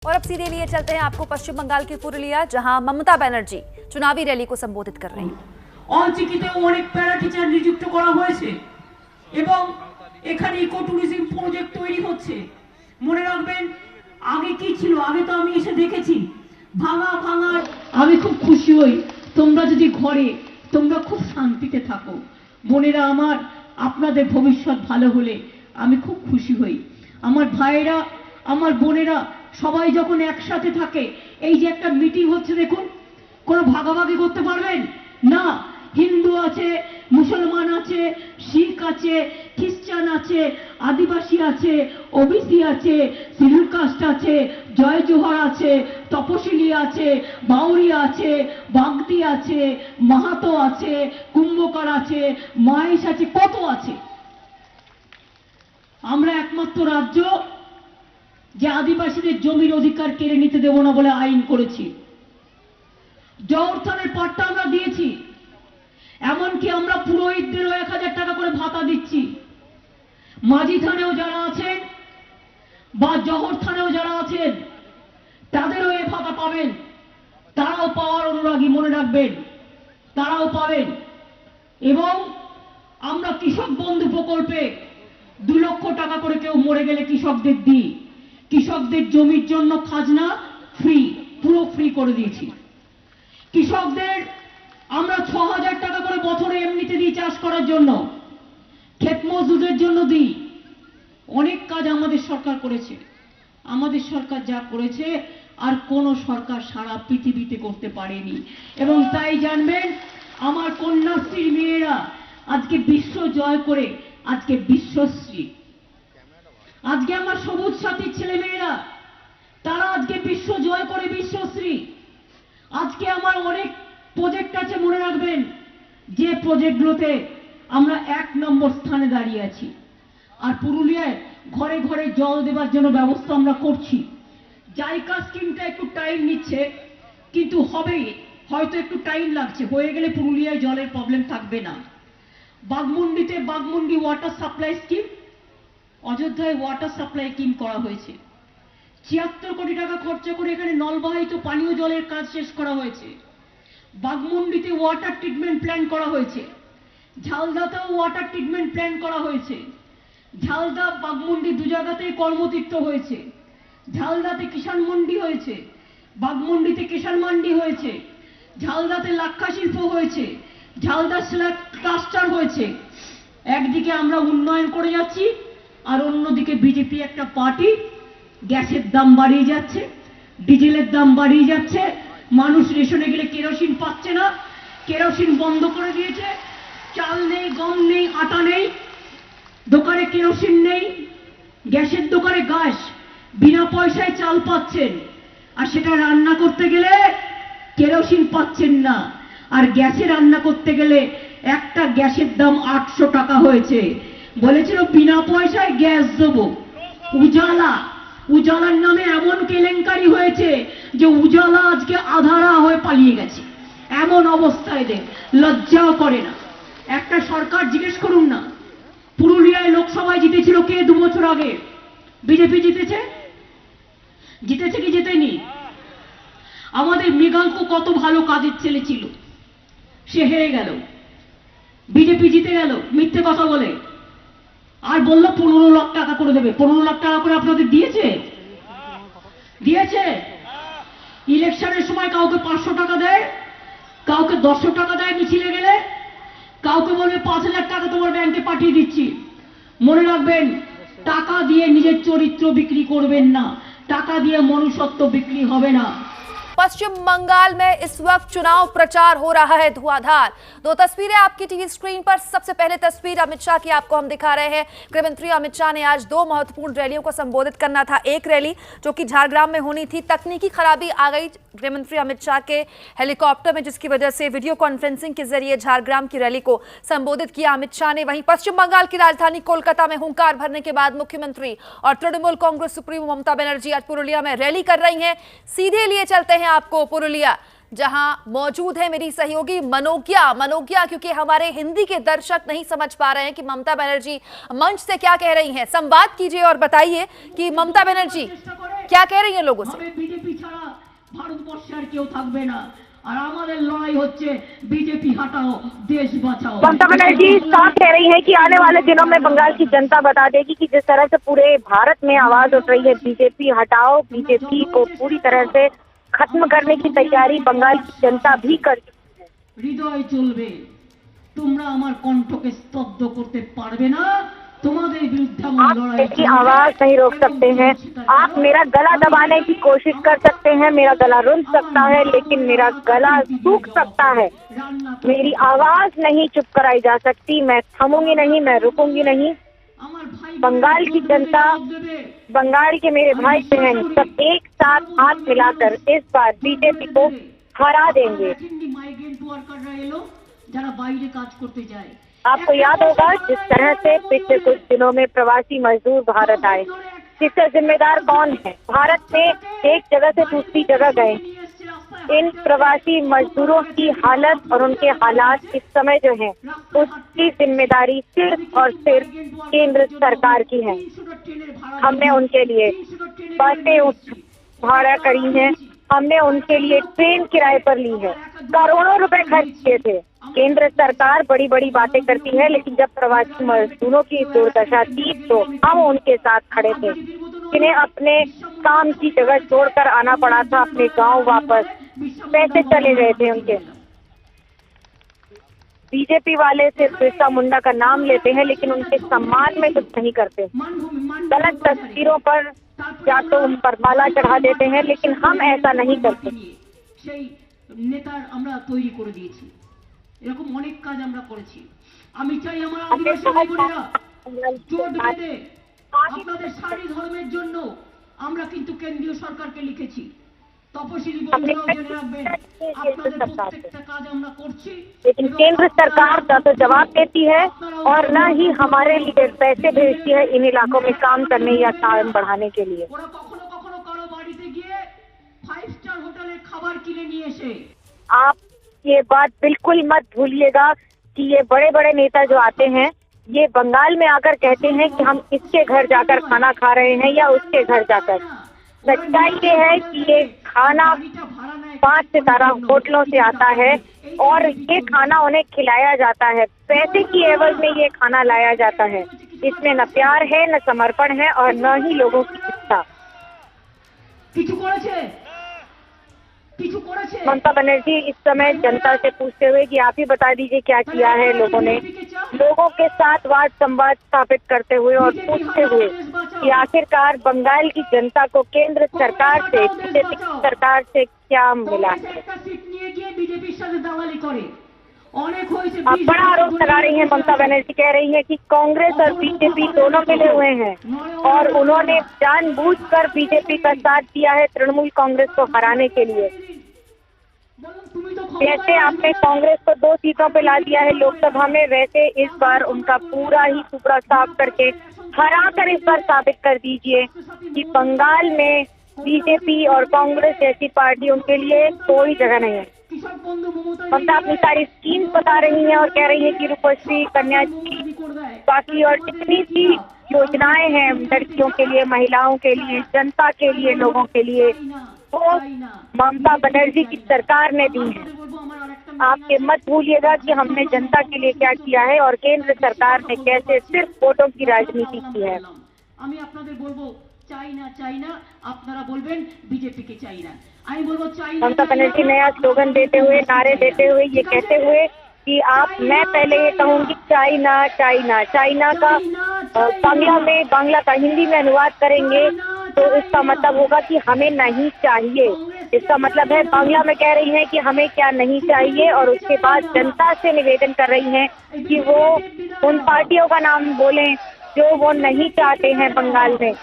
और अब सीधे लिए चलते हैं आपको पश्चिम बंगाल की पुरुलिया, जहां ममता बनर्जी चुनावी रैली को संबोधित कर रही हैं। অঞ্চিকিতেও অনেক প্যারা টিচার নিযুক্ত করা হয়েছে এবং এখানে ইকো ট্যুরিজম প্রজেক্ট তৈরি হচ্ছে। মনে রাখবেন আগে কি ছিল, আগে তো আমি এসে দেখেছি ভাঙা ভাঙা। আমি খুব খুশি হই তোমরা যদি ঘরে তোমরা খুব শান্তিতে থাকো। বোনেরা আমার, আপনাদের ভবিষ্যৎ ভালো হলে আমি খুব খুশি হই। আমার ভাইয়েরা আমার বোনেরা সবাই যখন একসাথে থাকে, এই যে একটা মিটিং হচ্ছে দেখুন, কোনো ভাগাভাগি করতে পারবেন না। হিন্দু আছে, মুসলমান আছে, শিখ আছে, খ্রিস্টান আছে, আদিবাসী আছে, ওবিসি আছে, শিডিউল কাস্ট আছে, জয় জোহর আছে, তপশিলি আছে, বাউরি আছে, বাগদি আছে, মাহাতো আছে, কুম্ভকার আছে, মহেশ আছে, কত আছে। আমরা একমাত্র রাজ্য যে আদিবাসীদের জমির অধিকার কেড়ে নিতে দেব না বলে আইন করেছি। জওহরথানের পাট্টা আমরা দিয়েছি, এমনকি আমরা পুরোহিতদেরও 1000 টাকা করে ভাতা দিচ্ছি। মাঝি থানেও যারা আছেন বা জওহর থানেও যারা আছেন তাদেরও এই ভাতা পাবেন। তারাও পাওয়ার অনুরাগী, মনে রাখবেন তারাও পাবেন। এবং আমরা কৃষক বন্ধু প্রকল্পে 2 লক্ষ টাকা করে কেউ মরে গেলে কৃষকদের দিই। কৃষকদের জমির জন্য খাজনা ফ্রি, পুরো ফ্রি করে দিয়েছি। কৃষকদের আমরা 6000 টাকা করে বছরে এমনিতে দিই চাষ করার জন্য, ক্ষেত মজদুরদের জন্য দিই। অনেক কাজ আমাদের সরকার করেছে। আমাদের সরকার যা করেছে আর কোন সরকার সারা পৃথিবীতে করতে পারেনি। এবং তাই জানবেন, আমার কন্যাশ্রীর মেয়েরা আজকে বিশ্ব জয় করে আজকে বিশ্বশ্রী। আজকে আমার সবুজ সাথীর ছেলে মেয়েরা তারা আজকে বিশ্ব জয় করে বিশ্বশ্রী। আজকে আমার অনেক প্রজেক্ট আছে, মনে রাখবেন যে প্রজেক্টগুলোতে আমরা 1 নম্বর স্থানে দাঁড়িয়ে আছি। আর পুরুলিয়ায় ঘরে ঘরে জল দেওয়ার জন্য ব্যবস্থা আমরা করছি। জাইকা স্কিমটা একটু টাইম নিচ্ছে, কিন্তু হবেই, হয়তো একটু টাইম লাগছে। হয়ে গেলে পুরুলিয়ায় জলের প্রবলেম থাকবে না। বাগমুন্ডিতে বাগমুন্ডি ওয়াটার সাপ্লাই স্কিম, অযোধ্যায় ওয়াটার সাপ্লাই স্কিম করা হয়েছে। 76 কোটি টাকা খরচা করে এখানে নলবাহিত পানীয় জলের কাজ শেষ করা হয়েছে। বাগমুন্ডিতে ওয়াটার ট্রিটমেন্ট প্ল্যান করা হয়েছে। ঝালদাতেও ওয়াটার ট্রিটমেন্ট প্ল্যান করা হয়েছে। ঝালদা বাগমুন্ডি 2 জায়গাতেই কর্মতীর্থ হয়েছে। ঝালদাতে কিষাণ মন্ডি হয়েছে, বাগমুন্ডিতে কিষাণ মান্ডি হয়েছে। ঝালদাতে লাক্ষা শিল্প হয়েছে, ঝালদা স্ল্যাব ক্লাস্টার হয়েছে। একদিকে আমরা উন্নয়ন করে যাচ্ছি, আর অন্যদিকে বিজেপি একটা পার্টি গ্যাসের দাম বাড়িয়ে যাচ্ছে, ডিজেলের দাম বাড়িয়ে যাচ্ছে। মানুষ রেশনে গেলে কেরোসিন পাচ্ছে না, কেরোসিন বন্ধ করে দিয়েছে। চাল নেই, গম নেই, আটা নেই, দোকানে কেরোসিন নেই, গ্যাসের দোকানে গ্যাস বিনা পয়সায় চাল পাচ্ছেন, আর সেটা রান্না করতে গেলে কেরোসিন পাচ্ছেন না। আর গ্যাসে রান্না করতে গেলে একটা গ্যাসের দাম 800 টাকা হয়েছে। বলেছিল বিনা পয়সায় গ্যাস দেবো। উজালার নামে এমন কেলেঙ্কারি হয়েছে যে উজালা আজকে আধারা হয়ে পালিয়ে গেছে। এমন অবস্থায় দেয়, লজ্জাও করে না। একটা সরকার জিজ্ঞেস করুন না, পুরুলিয়ায় লোকসভায় জিতেছিল কে 2 বছর আগে? বিজেপি জিতেছে? জিতেছে কি জেতেনি? আমাদের মৃগাঙ্কু কত ভালো কাজের ছেলে ছিল, সে হেরে গেল। বিজেপি জিতে গেল মিথ্যে কথা বলে, আর বললো 15 লাখ টাকা করে দেবে। 15 লাখ টাকা করে আপনাদের দিয়েছে? দিয়েছে? ইলেকশনের সময় কাউকে 500 টাকা দেয়, কাউকে 100 টাকা দেয় মিছিলে গেলে, কাউকে বলবে 5000 টাকা তোমার ব্যাংকে পাঠিয়ে দিচ্ছি। মনে রাখবেন, টাকা দিয়ে নিজের চরিত্র বিক্রি করবেন না, টাকা দিয়ে মনুষ্যত্ব বিক্রি হবে না। पश्चिम बंगाल में इस वक्त चुनाव प्रचार हो रहा है धुआंधार। 2 तस्वीरें आपकी टीवी स्क्रीन पर। सबसे पहले तस्वीर अमित शाह की आपको हम दिखा रहे हैं। गृह मंत्री अमित शाह ने आज 2 महत्वपूर्ण रैलियों को संबोधित करना था। एक रैली जो कि झारग्राम में होनी थी, तकनीकी खराबी आ गई गृह मंत्री अमित शाह के हेलीकॉप्टर में, जिसकी वजह से वीडियो कॉन्फ्रेंसिंग के जरिए झारग्राम की रैली को संबोधित किया अमित शाह ने। वहीं पश्चिम बंगाल की राजधानी कोलकाता में हुंकार भरने के बाद मुख्यमंत्री और तृणमूल कांग्रेस सुप्रीमो ममता बनर्जी आज पुरुलिया में रैली कर रही हैं। सीधे लिए चलते हैं आपको पुरुलिया, जहां मौजूद है मेरी सहयोगी मनोज्ञा, क्योंकि हमारे हिंदी के दर्शक नहीं समझ पा रहे हैं कि ममता बनर्जी मंच से क्या कह रही हैं। संवाद कीजिए और बताइए कि ममता बनर्जी क्या कह रही हैं लोगों से? हमें बीजेपी ছাড়া ভারতবর্ষে আর কেউ থাকবে না और हमारे लड़ाई होच्छे बीजेपी हटाओ देश बचाओ। ममता बनर्जी साफ कह रही है कि आने वाले दिनों में बंगाल की जनता बता देगी कि जिस तरह से पूरे भारत में आवाज उठ रही है बीजेपी हटाओ, बीजेपी को पूरी तरह से खत्म करने की तैयारी बंगाल की जनता भी कर चुकी है। হৃদয় চলবে, তোমরা আমার কণ্ঠকে স্তব্ধ করতে পারবে না, তোমাদের বিরুদ্ধে আমার आप লড়াই मेरी आवाज नहीं रोक सकते हैं, आप मेरा गला दबाने की कोशिश कर सकते हैं, मेरा गला रुंध सकता है लेकिन मेरा गला सूख सकता है। मेरी आवाज नहीं चुप कराई जा सकती, मैं थमूंगी नहीं, मैं रुकूंगी नहीं। बंगाल की जनता, बंगाल के मेरे भाई बहन सब एक साथ हाथ मिलाकर इस बार बीजेपी को हरा देंगे। आपको याद होगा जिस तरह से पिछले कुछ दिनों में प्रवासी मजदूर भारत आए, इसका जिम्मेदार कौन है? भारत में एक जगह से दूसरी जगह गए। इन प्रवासी मजदूरों की हालत और उनके हालात इस समय जो है उसकी जिम्मेदारी सिर्फ और सिर्फ केंद्र सरकार की है। हमने उनके लिए बसें भाड़ा करी है, हमने उनके लिए ट्रेन किराए पर ली है, करोड़ों रुपए खर्च किए थे। केंद्र सरकार बड़ी बड़ी बातें करती है लेकिन जब प्रवासी मजदूरों की दुर्दशा थी तो हम उनके साथ खड़े थे, जिन्हें अपने काम की जगह छोड़कर आना पड़ा था अपने गांव वापस, पैसे चले गए थे उनके। बीजेपी वाले सिर्फ बिरसा मुंडा का नाम लेते हैं लेकिन उनके सम्मान में कुछ नहीं करते। गलत तस्वीरों पर या तो उन पर माला चढ़ा देते हैं लेकिन हम ऐसा नहीं करते। নেতার আমরা তৈরি করে দিয়েছি, এরকম অনেক কাজ আমরা করেছি। আমি চাই আমার আদিবাসী ভাই বোনেরা জোট বেঁধে আপনাদের সারি ধর্মের জন্য আমরা কিন্তু কেন্দ্রীয় সরকারকে লিখেছি। তপশিলি বন্ধুরাও জেনে রাখবেন আপনাদের প্রত্যেকটা কাজ আমরা করছি। लेकिन केंद्र सरकार का तो जवाब देती है और न ही हमारे लिए पैसे भेजती है इन इलाकों में काम करने या काम बढ़ाने के लिए। ওরা কখনো কখনো কারো বাড়িতে গিয়ে 5 স্টার হোটেলের খাবার কিনে নিয়ে এসে। आप ये बात बिल्कुल मत भूलिएगा कि ये बड़े बड़े नेता जो आते हैं ये बंगाल में आकर कहते हैं कि हम इसके घर जाकर खाना खा रहे हैं या उसके घर जाकर। सच्चाई ये है कि ये खाना 5 सितारा होटलों से आता है और ये खाना उन्हें खिलाया जाता है, पैसे की एवज में ये खाना लाया जाता है। इसमें न प्यार है, न समर्पण है और न ही लोगों की इच्छा। ममता बनर्जी इस समय जनता से पूछते हुए कि आप ही बता दीजिए क्या किया है लोगों ने, लोगों के साथ वाद संवाद स्थापित करते हुए और पूछते हुए कि आखिरकार बंगाल की जनता को केंद्र सरकार से, बीजेपी सरकार से क्या मिला है। आप बड़ा आरोप लगा रही हैं ममता बनर्जी, कह रही है कि कांग्रेस और बीजेपी दोनों मिले हुए हैं और उन्होंने जानबूझकर बीजेपी का साथ दिया है तृणमूल कांग्रेस को हराने के लिए। जैसे आपने कांग्रेस को 2 सीटों पे ला दिया है लोकसभा में, वैसे इस बार उनका पूरा ही टुकड़ा साफ करके हरा कर इस बार साबित कर दीजिए कि बंगाल में बीजेपी और कांग्रेस जैसी पार्टियों के लिए कोई जगह नहीं है। ममता अपनी सारी स्कीम बता रही हैं और कह रही है कि रूपश्री, कन्याश्री, बाकी और जितनी भी योजनाएं हैं लड़कियों के लिए, महिलाओं के लिए, जनता के लिए, लोगों के लिए, वो ममता बनर्जी की सरकार ने दी है। आप ये मत भूलिएगा कि हमने जनता के लिए क्या किया है और केंद्र सरकार ने कैसे सिर्फ वोटों की राजनीति की है। ममता बनर्जी नया स्लोगन देते हुए, नारे देते हुए, ये कहते हुए कि मैं पहले ये कहूँगी चाइना चाइना। चाइना का बांग्ला का हिंदी में अनुवाद करेंगे तो इसका मतलब होगा कि हमें नहीं चाहिए। इसका मतलब है बांग्ला में कह रही है कि हमें क्या नहीं चाहिए और उसके बाद जनता से निवेदन कर रही हैं कि वो उन पार्टियों का नाम बोलें जो वो नहीं चाहते हैं बंगाल में।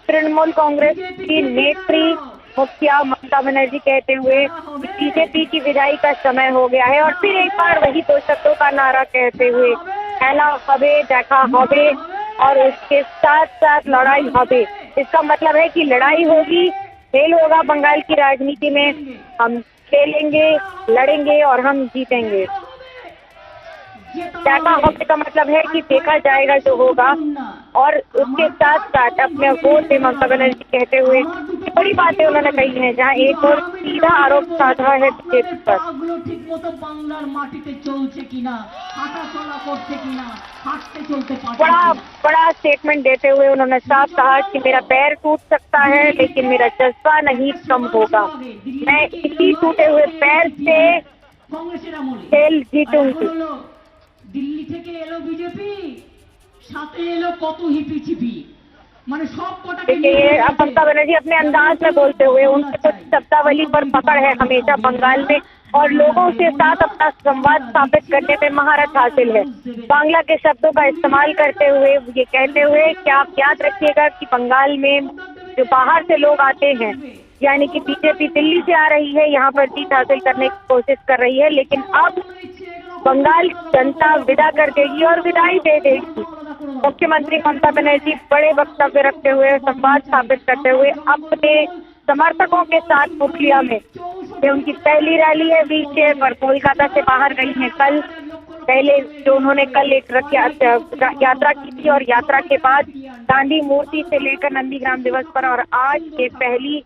तृणमूल कांग्रेस की नेत्री मुखिया ममता बनर्जी कहते हुए बीजेपी की विदाई का समय हो गया है और फिर एक बार वही 2 शब्दों का नारा कहते हुए खेला हबे, देखा हबे और उसके साथ साथ लड़ाई हबे। इसका मतलब है कि लड़ाई होगी, खेल होगा बंगाल की राजनीति में, हम खेलेंगे, लड़ेंगे और हम जीतेंगे। देखा होगा का मतलब है कि देखा जाएगा जो होगा। और उसके साथ साथ अपने वोट दे ममता बनर्जी कहते हुए बड़ी बातें उन्होंने कही हैं, जहां एक और सीधा आरोप साधा है बीजेपी पर। ঠিক মতো বাংলার মাটিতে চলছে কিনা, হাঁটা চলা করছে কিনা, হাঁটতে চলতে পারছে बड़ा स्टेटमेंट देते हुए उन्होंने साफ कहा कि मेरा पैर टूट सकता है लेकिन मेरा जज्बा नहीं कम होगा। मैं इसी टूटे हुए पैर से কংগ্রেসের আমলে खेल जीतूंगी। হলো দিল্লি থেকে এলো বিজেপি, সাথে এলো কত হিপি চিপি, মানে সব কটাকে देखिए अब ममता बनर्जी अपने अंदाज में बोलते हुए उनके कुछ शब्दावली पर पकड़ है हमेशा बंगाल में, और लोगों के साथ अपना संवाद स्थापित करने में महारत हासिल है। बांग्ला के शब्दों का इस्तेमाल करते हुए ये कहते हुए कि आप याद रखिएगा कि बंगाल में जो बाहर से लोग आते हैं, यानी कि बीजेपी दिल्ली से आ रही है, यहाँ पर जीत हासिल करने की कोशिश कर रही है, लेकिन अब बंगाल जनता विदा कर देगी और विदाई दे देगी। मुख्यमंत्री ममता बनर्जी बड़े वक्तव्य रखते हुए, संवाद स्थापित करते हुए अपने समर्थकों के साथ पुरलिया में, ये उनकी पहली रैली है व्हीलचेयर पर, कोलकाता से बाहर गई है। कल पहले जो उन्होंने कल एक रथ यात्रा की थी, और यात्रा के बाद गांधी मूर्ति से लेकर नंदीग्राम दिवस पर, और आज ये पहली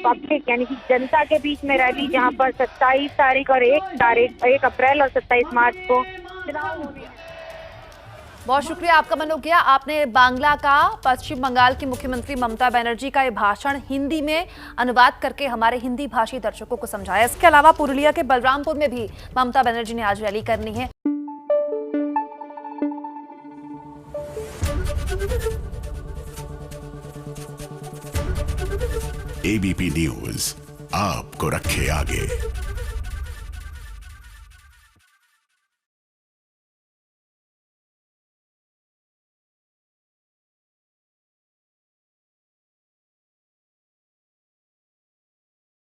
पब्लिक यानी कि जनता के बीच में रैली, जहां पर 27 तारीख और 1 अप्रैल और 27 मार्च को चुनाव होने हैं। बहुत शुक्रिया आपका मनोज्ञा। आपने बांग्ला का पश्चिम बंगाल की मुख्यमंत्री ममता बनर्जी का ये भाषण हिंदी में अनुवाद करके हमारे हिंदी भाषी दर्शकों को समझाया। इसके अलावा पुरुलिया के बलरामपुर में भी ममता बनर्जी ने आज रैली करनी है। एबीपी न्यूज आपको रखे आगे।